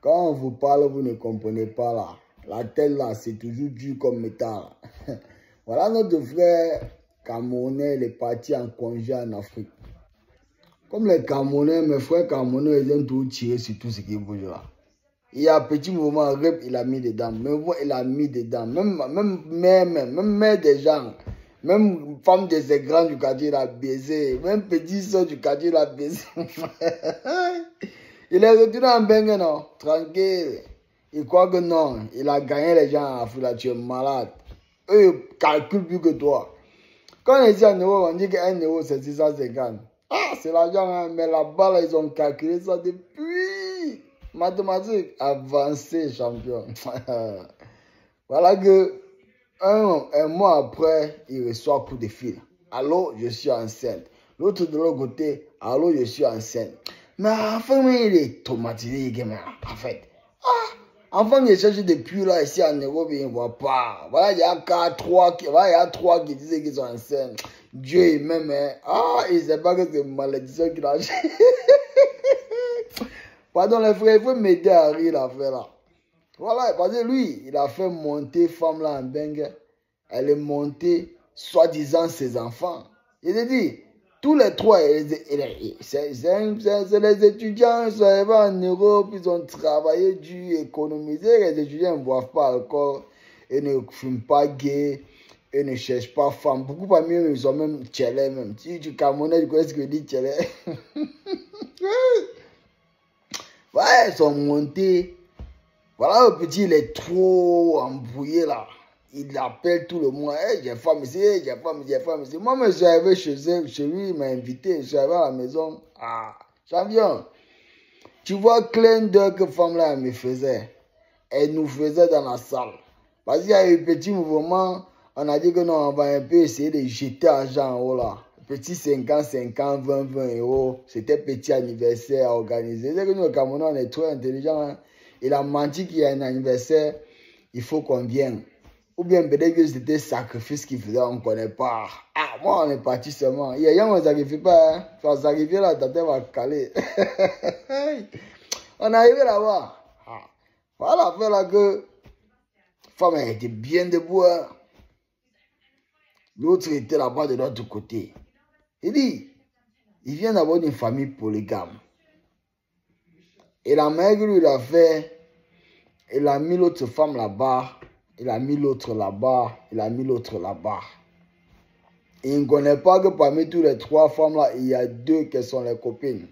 Quand on vous parle, vous ne comprenez pas là. La tête là, c'est toujours dur comme métal. Voilà notre frère Camerounais, il est parti en congé en Afrique. Comme les Camerounais, mes frères Camerounais, ils aiment tout tirer sur tout ce qui bouge là. Il y a un petit mouvement, rep, il a mis dedans. Même il a mis dedans. Même mère des gens. Même femme des grands du quartier, il a baisé. Même petit soeur du quartier, il a baisé. Il est retourné en Bengue, non? Tranquille. Il croit que non. Il a gagné les gens en Afrique, là, tu es malade. Eux, ils calculent plus que toi. Quand on dit en euros, on dit qu'un euro, c'est 650. Ah, c'est l'argent, hein? Mais là-bas, là, ils ont calculé ça depuis. Mathématiques avancées, champion. Voilà que un mois après, il reçoit un coup de fil. Allô, je suis enceinte. L'autre de l'autre côté, allô, je suis enceinte. Mais enfin, il est traumatisé, en fait. Ah, enfin, il cherche depuis là, ici en Europe, il ne voit pas. Voilà, il y a trois qui disaient qu'ils sont enceintes. Dieu il m'aime, hein. Ah, il ne sait pas que c'est une malédiction qu'il a. Pardon, les frères, il faut m'aider à rire l'affaire là. Voilà, parce que lui, il a fait monter femme là en Bengue. Elle est montée, soi-disant, ses enfants. Il a dit, tous les trois, c'est les étudiants, ils sont arrivés en Europe, ils ont travaillé dur, économisé. Les étudiants ne boivent pas alcool, ils ne fument pas gay, ils ne cherchent pas femme. Beaucoup parmi eux, ils sont même tchélés même. Si tu es Camerounais, tu connais ce que dit tchélé. Ouais, ils sont montés. Voilà, le petit, il est trop embrouillé là. Il appelle tout le monde. Hey, j'ai femme ici, j'ai femme ici. Moi, je suis arrivé chez lui, il m'a invité. Je suis arrivé à la maison. Ah, champion. Tu vois, clin d'œil que femme là me faisait. Elle nous faisait dans la salle. Parce qu'il y a eu un petit mouvement. On a dit que non, on va un peu essayer de jeter l'argent en haut là. Petit 50, 20 euros. C'était petit anniversaire organisé. C'est que nous, au Cameroun, on est trop intelligents. Hein? Il a menti qu'il y a un anniversaire, il faut qu'on vienne. Ou bien peut-être que c'était sacrifice qu'il faisait, on ne connaît pas. Ah, moi, on est parti seulement. Il y a on ne sacrifie pas. Hein. Faut sacrifier là, ta tête va caler. On est arrivé là-bas. Ah. Voilà, fait là que la femme était bien debout. Hein. L'autre était là-bas de l'autre côté. Il dit, il vient d'avoir une famille polygame. Et la mère que lui l'a fait, il a mis l'autre femme là-bas, il a mis l'autre là-bas, il a mis l'autre là-bas. Il ne connaît pas que parmi tous les trois femmes là, il y a deux qui sont les copines.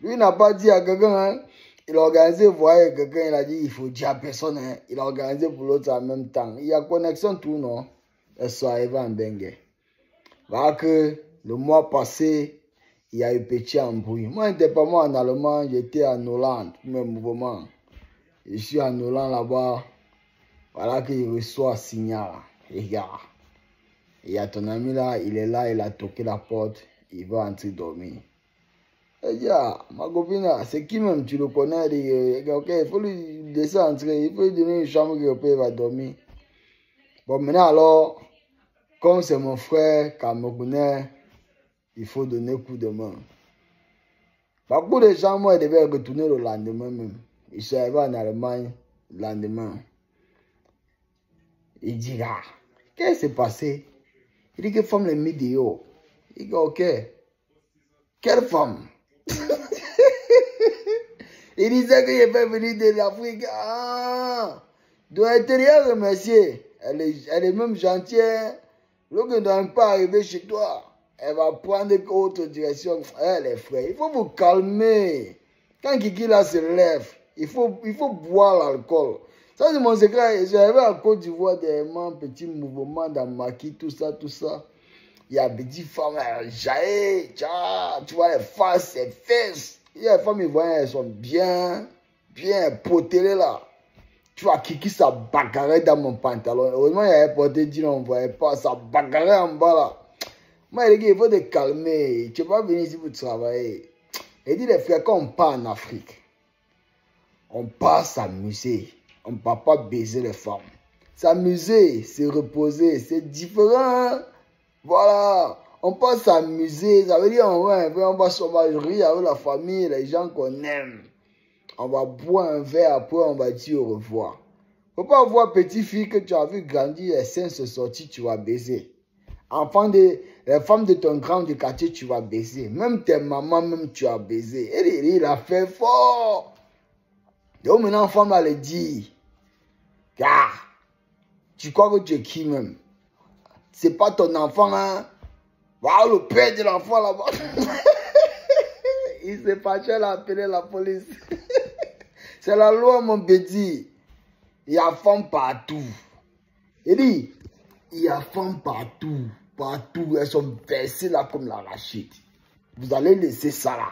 Lui n'a pas dit à quelqu'un, hein, il a organisé, vous voyez, quelqu'un, il a dit, il faut dire à personne, hein, il a organisé pour l'autre en même temps. Il y a connexion tout, non? Elles sont arrivées en Bengue. Voilà que le mois passé, il y a eu petit embrouille. Moi, je n'étais pas moi en Allemagne, j'étais en Hollande, même mouvement. Je suis en Hollande là-bas. Voilà qu'il reçoit un signal. Regarde. Il y a ton ami là, il est là, il a toqué la porte, il va entrer dormir. Il dit, ah, ma copine, c'est qui même, tu le connais, il dit, ok, il faut lui laisser entrer, il faut lui donner une chambre qu'il va dormir. Bon, maintenant alors, comme c'est mon frère camerounais, il faut donner coup de main. Beaucoup de gens, moi, ils devaient retourner le lendemain même. Ils sont arrivés en Allemagne le lendemain. Il dit, ah, qu'est-ce qui s'est passé? Il dit que femme l'a mis dehors. Il dit, ok. Quelle femme? Il disait qu'il est fait venir de l'Afrique. Ah, de l'intérieur, monsieur. Elle est même gentille. Lorsqu'elle ne doit pas arriver chez toi, elle va prendre autre direction. Elle est frère. Il faut vous calmer. Quand Kiki là se lève, il faut boire l'alcool. Ça, c'est mon secret. J'arrive à Côte d'Ivoire, des petits mouvements dans Maki, tout ça, tout ça. Il y a des petites femmes, elles jaillent, tu vois les faces, les fesses. Il y a des femmes ivoiriennes, elles sont bien potelées là. Tu vois, Kiki, ça bagarrait dans mon pantalon. Heureusement, il y avait porté jean, on ne voyait pas. Ça bagarrait en bas là. Moi, il dit, il faut te calmer. Tu ne peux pas venir ici pour travailler. Il dit, les frères, quand on part en Afrique, on part s'amuser. On ne peut pas baiser les femmes. S'amuser, c'est reposer, c'est différent. Voilà. On peut s'amuser. Ça veut dire, on va rire avec la famille, les gens qu'on aime. On va boire un verre, après on va dire au revoir. Faut pas voir petite fille que tu as vu grandir, les seins se sortir, tu vas baiser. Les femmes de ton grand du quartier, tu vas baiser. Même tes mamans, même tu as baisé. Et il a fait fort. Donc maintenant, femme va le dire. Car, tu crois que tu es qui même? C'est pas ton enfant, hein? Voilà le père de l'enfant là-bas. Il s'est fâché, il a appelé la police. C'est la loi, mon petit. Il y a femme partout. Il dit, il y a femme partout. Partout. Elles sont versées là comme l'arachide. Vous allez laisser ça là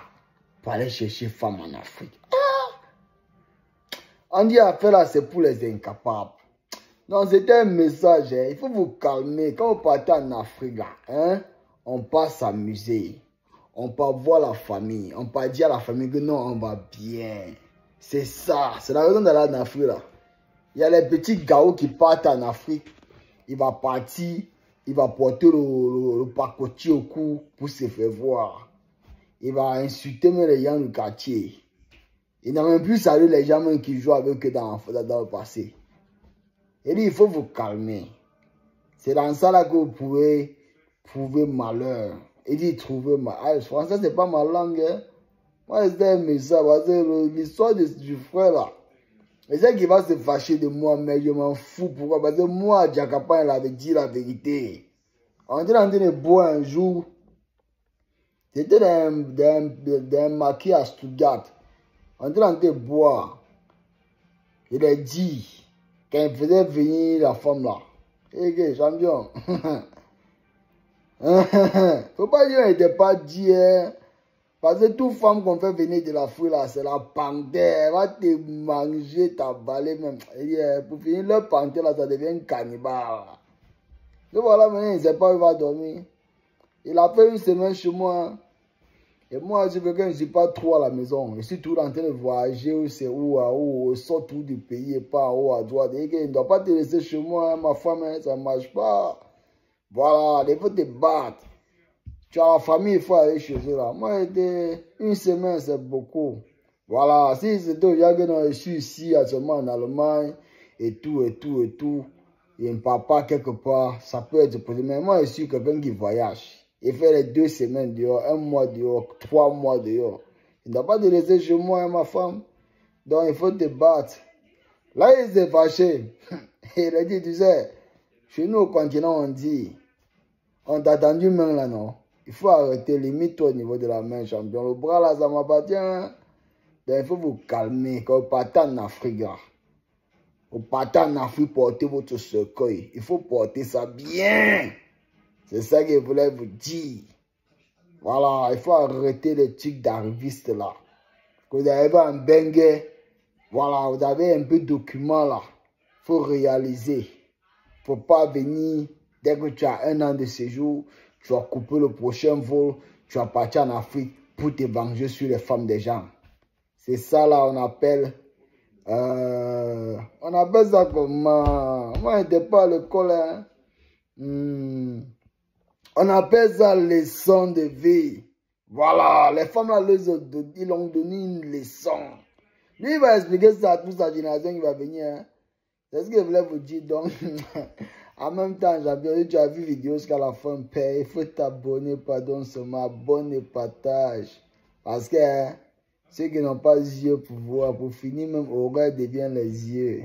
pour aller chercher femme en Afrique. Ah! On dit affaire là, c'est pour les incapables. Non, c'était un message. Hein. Il faut vous calmer. Quand vous partez en Afrique là, hein, on part s'amuser. On part voir la famille. On part dire à la famille que non, on va bien. C'est ça. C'est la raison d'aller en Afrique là. Il y a les petits gaos qui partent en Afrique. Il va partir. Il va porter le pacotier au cou pour se faire voir. Il va insulter même les gens du quartier. Il n'a même plus salué les gens même qui jouent avec eux dans le passé. Il dit, il faut vous calmer. C'est dans ça là que vous pouvez trouver malheur. Il dit, trouver malheur. Ah, le français, c'est pas ma langue. Hein? Moi, c'est un message. L'histoire du frère là. Et c'est qu'il va se fâcher de moi, mais je m'en fous. Pourquoi? Parce que moi, Jacapa, il avait dit la vérité. On était en train de boire un jour. C'était d'un maquis à Stuttgart. On était en train de boire. Il a dit. Quand il faisait venir la femme là, que champion, faut pas dire qu'il n'était pas dit, hein. Parce que toute femme qu'on fait venir de l'Afrique là, c'est la panthère, elle va te manger, t'avaler même. Et pour finir, le panthère là, ça devient cannibale. Donc voilà, maintenant, il ne sait pas où il va dormir. Il a fait une semaine chez moi. Et moi, je suis quelqu'un, je ne suis pas trop à la maison. Je suis toujours en train de voyager, c'est où, au sort tout du pays et pas en haut à droite. Et il ne doit pas te laisser chez moi, hein, ma femme, hein, ça ne marche pas. Voilà, il faut te battre. Tu as la famille, il faut aller chez eux là. Moi, une semaine, c'est beaucoup. Voilà, si c'était aujourd'hui que je suis ici, actuellement en Allemagne, et tout. Et un papa quelque part, ça peut être possible. Mais moi, je suis quelqu'un qui voyage. Il fait les 2 semaines dehors, 1 mois dehors, 3 mois dehors. Il ne doit pas te laisser chez moi, hein, ma femme. Donc, il faut te battre. Là, il s'est fâché. Il a dit, tu sais, chez nous au continent, on dit, on t'a tendu main là, non? Il faut arrêter, limite au niveau de la main, champion. Le bras là, ça m'appartient. Hein? Donc, il faut vous calmer. Quand vous partez en Afrique, là, vous partez en Afrique, portez votre cercueil. Il faut porter ça bien. C'est ça que je voulais vous dire. Voilà, il faut arrêter les trucs d'arrivistes là. Quand vous arrivez en Bengue, voilà, vous avez un peu de documents là. Il faut réaliser. Il ne faut pas venir, dès que tu as 1 an de séjour, tu vas couper le prochain vol, tu vas partir en Afrique pour te venger sur les femmes des gens. C'est ça là, on appelle ça comment? Moi, je n'étais pas à l'école, hein. On appelle ça leçon de vie. Voilà, les femmes là, ils l'ont donné une leçon. Lui, il va expliquer ça à toute sa génération qui va venir. Hein. C'est ce que je voulais vous dire. Donc, en même temps, si tu as vu vidéo jusqu'à la fin, père, il faut t'abonner, pardon, seulement abonne et partage. Parce que ceux qui n'ont pas les yeux pour voir, pour finir, même oreille devient les yeux.